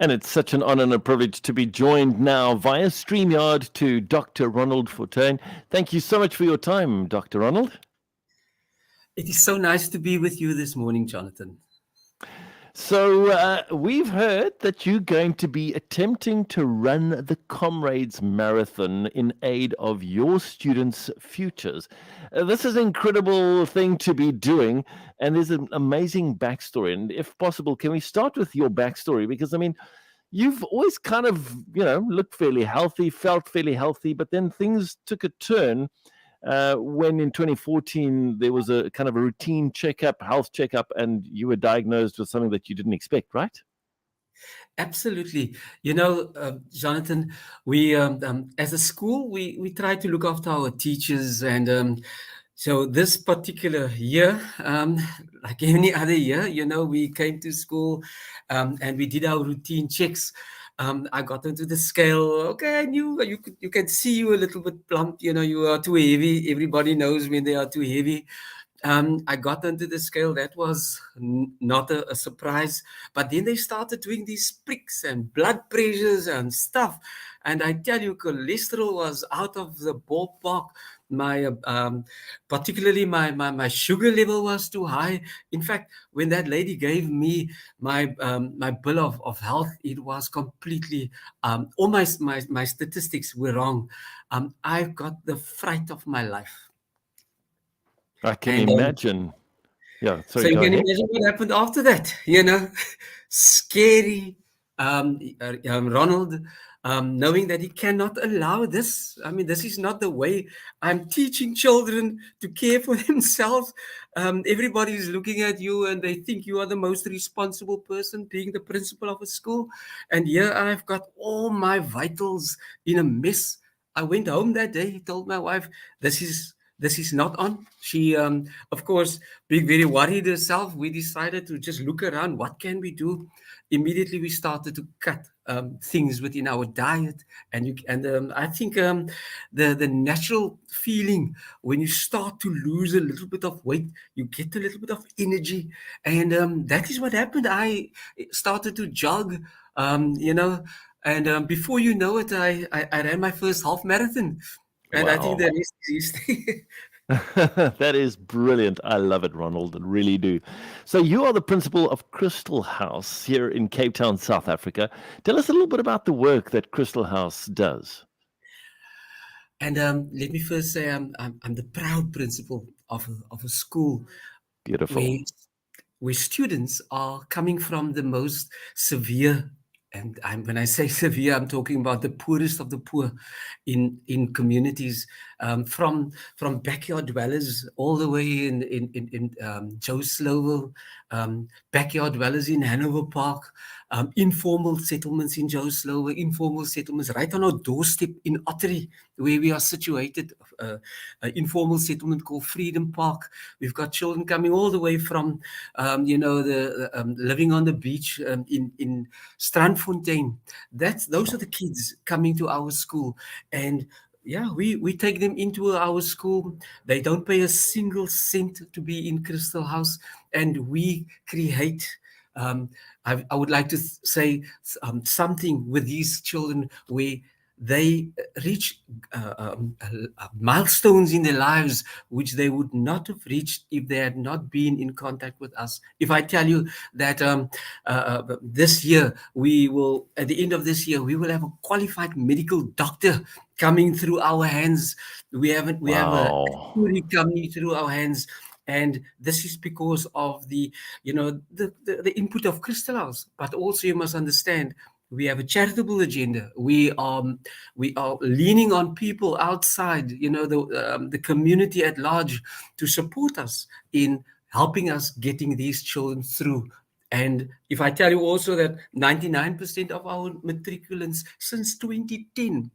And it's such an honor and a privilege to be joined now via StreamYard to Dr. Ronald Fortune. Thank you so much for your time, Dr. Ronald. It is so nice to be with you this morning, Jonathan. So, we've heard that you're going to be attempting to run the Comrades Marathon in aid of your students' futures. This is an incredible thing to be doing, and there's an amazing backstory. And if possible, can we start with your backstory? Because, I mean, you've always kind of, looked fairly healthy, felt fairly healthy, but then things took a turn when in 2014 there was a kind of a routine checkup, health checkup, and you were diagnosed with something that you didn't expect, right? Absolutely. Jonathan, we as a school, we try to look after our teachers, and so this particular year, like any other year, we came to school and we did our routine checks. I got onto the scale. Okay, I knew you can see you a little bit plump. You are too heavy. Everybody knows when they are too heavy. I got onto the scale. That was not a surprise. But then they started doing these pricks and blood pressures and stuff. And I tell you, cholesterol was out of the ballpark. My particularly my sugar level was too high. In fact, when that lady gave me my bill of health, it was completely all my statistics were wrong. I got the fright of my life. I can And imagine. Yeah, so sorry, you go can ahead. imagine what happened after that, scary. Ronald, knowing that he cannot allow this. I mean, this is not the way. I'm teaching children to care for themselves. Everybody is looking at you and they think you are the most responsible person, being the principal of a school. And here I've got all my vitals in a mess. I went home that day, told my wife, this is not on. She, of course, being very worried herself, we decided to just look around. What can we do? Immediately, we started to cut things within our diet, and I think the natural feeling when you start to lose a little bit of weight, you get a little bit of energy, and that is what happened. I started to jog, and before you know it, I ran my first half marathon. And I think Wow. the rest is history. That is brilliant. I love it, Ronald. I really do. So, you are the principal of Christel House here in Cape Town, South Africa. Tell us a little bit about the work that Christel House does. And let me first say I'm the proud principal of a school where Beautiful. where students are coming from the most severe, and when I say severe, I'm talking about the poorest of the poor in communities, from backyard dwellers all the way in Joe Slowell, backyard dwellers in Hanover Park, informal settlements in Joe Slowell, informal settlements right on our doorstep in Ottery, where we are situated, an informal settlement called Freedom Park. We've got children coming all the way from, living on the beach in Strandfontein. Those are Sure. the kids coming to our school, and yeah, we take them into our school. They don't pay a single cent to be in Christel House, and we create. Um, I would like to say something with these children where they reach milestones in their lives which they would not have reached if they had not been in contact with us. If I tell you that this year we will, at the end of this year, we will have a qualified medical doctor coming through our hands. We have a Wow. actuary coming through our hands. And this is because of the input of Christel House. But also you must understand we have a charitable agenda. We are leaning on people outside, the community at large, to support us in helping us getting these children through. And if I tell you also that 99% of our matriculants since 2010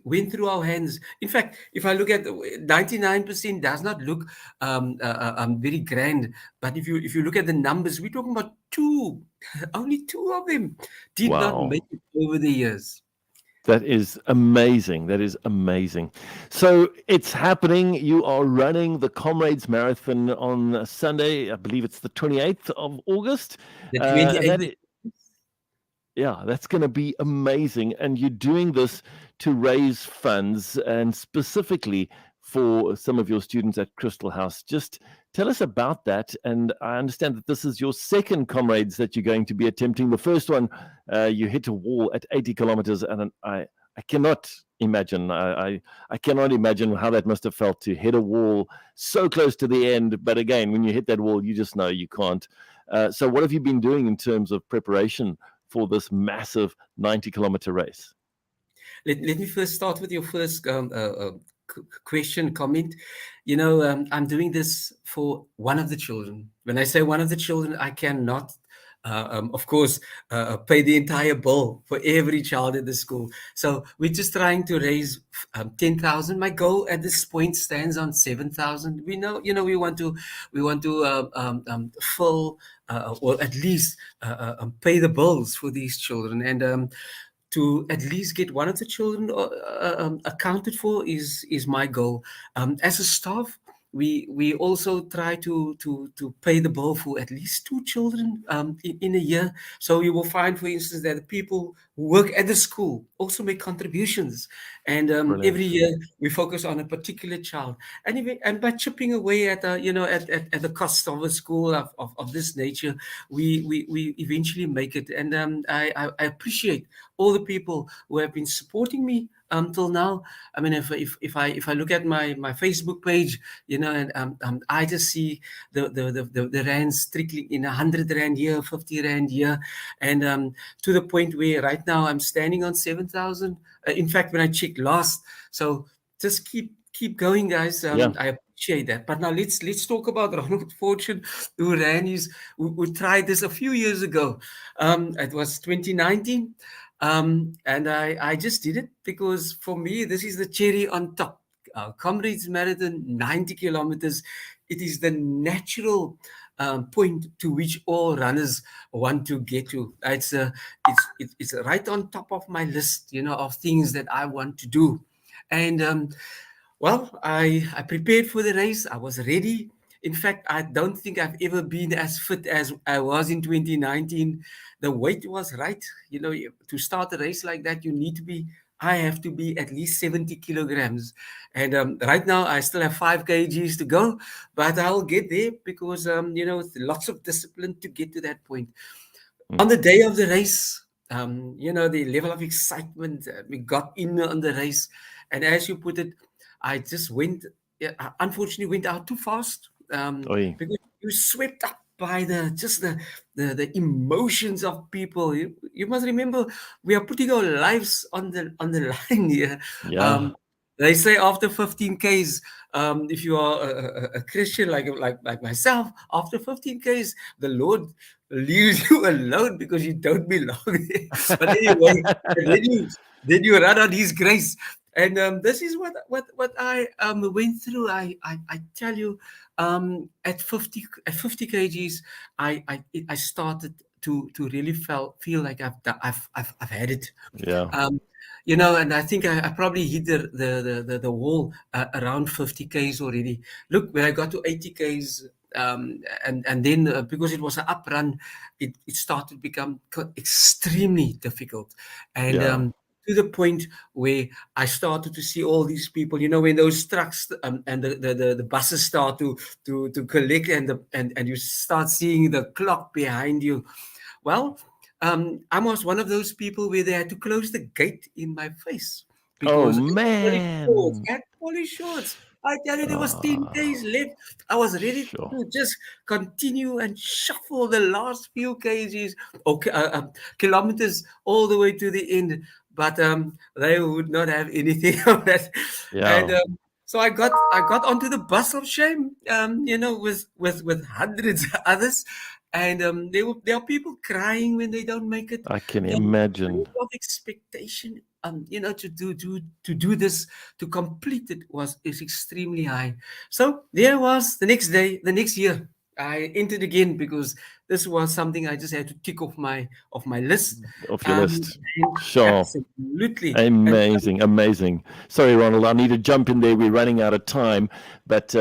went through our hands. In fact, if I look at 99% does not look very grand, but if you look at the numbers, we're talking about two, only two of them did not Wow. make it over the years. That is amazing. That is amazing. So it's happening. You are running the Comrades Marathon on Sunday. I believe it's the 28th of August. The And that 28th. is Yeah, that's going to be amazing. And you're doing this to raise funds and specifically for some of your students at Christel House. Just tell us about that. And I understand that this is your second Comrades that you're going to be attempting. The first one, you hit a wall at 80 kilometers, and I cannot imagine. I cannot imagine how that must have felt to hit a wall so close to the end. But again, when you hit that wall, you just know you can't. So, what have you been doing in terms of preparation for this massive 90-kilometer race? Let me first start with your first question, comment. I'm doing this for one of the children. When I say one of the children, I cannot, of course, pay the entire bill for every child at the school. So we're just trying to raise 10,000. My goal at this point stands on 7,000. We know, we want to fill or at least pay the bills for these children, and to at least get one of the children accounted for is my goal. As a staff, we also try to pay the bill for at least two children in a year. So you will find, for instance, that the people who work at the school also make contributions, and every Brilliant. year we focus on a particular child, and by chipping away at at the cost of a school of this nature, we eventually make it. And I appreciate all the people who have been supporting me till now. I mean, if I look at my Facebook page, and I just see the rands trickling in 100 rand here, 50 rand here, and to the point where right now I'm standing on 7,000. In fact, when I checked last, so just keep going, guys. Yeah. I appreciate that. But now let's talk about Ronald Fortune, who tried this a few years ago. It was 2019. And I just did it because for me, this is the cherry on top. Comrades Marathon, 90 kilometers. It is the natural point to which all runners want to get to. It's right on top of my list, of things that I want to do. And well, I prepared for the race. I was ready. In fact, I don't think I've ever been as fit as I was in 2019. The weight was right. To start a race like that, I have to be at least 70 kilograms. And right now, I still have 5 kgs to go, but I'll get there because, it's lots of discipline to get to that point. On the day of the race, the level of excitement, we got in on the race. And as you put it, I just unfortunately went out too fast, Oi. because you swept up by the emotions of people. You must remember, we are putting our lives on the line here. Yeah. They say after 15 Ks, if you are a Christian like myself, after 15 Ks, the Lord leaves you alone because you don't belong there. But anyway, and then you run on His grace. And this is what I went through. I tell you, at 50 kgs, I started to really feel like I've had it. Yeah. And I think I probably hit the wall around 50 Ks already. Look, when I got to 80 Ks, and then because it was an up run, it started to become extremely difficult. And Yeah. to the point where I started to see all these people, when those trucks and the buses start to collect, and you start seeing the clock behind you. Well, I was one of those people where they had to close the gate in my face Oh, because man. I had polished shorts. I tell you, there was 10 Ah, days left. I was ready sure. to just continue and shuffle the last few kgs or kilometers all the way to the end, but they would not have anything of that. And Yeah. so I got onto the bus of shame, with hundreds of others, and there are people crying when they don't make it. I can The imagine. level of expectation, to do this, to complete it is extremely high. So there was the next day, the next year, I entered again because this was something I just had to tick off my list. Off your list. And Sure. absolutely, and Amazing, amazing. Sorry, Ronald, I need to jump in there. We're running out of time. But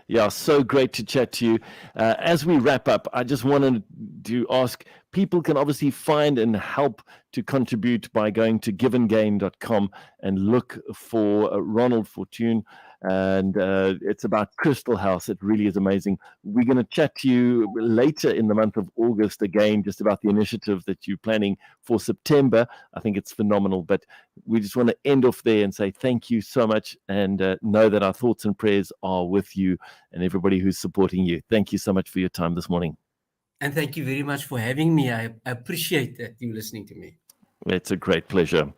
yeah, so great to chat to you. As we wrap up, I just wanted to ask people can obviously find and help to contribute by going to giveandgain.com and look for Ronald Fortune. And it's about Christel House. It really is amazing. We're going to chat to you later in the month of August again, just about the initiative that you're planning for September. I think it's phenomenal. But we just want to end off there and say thank you so much, and know that our thoughts and prayers are with you and everybody who's supporting you. Thank you so much for your time this morning. And thank you very much for having me. I appreciate that you listening to me. It's a great pleasure.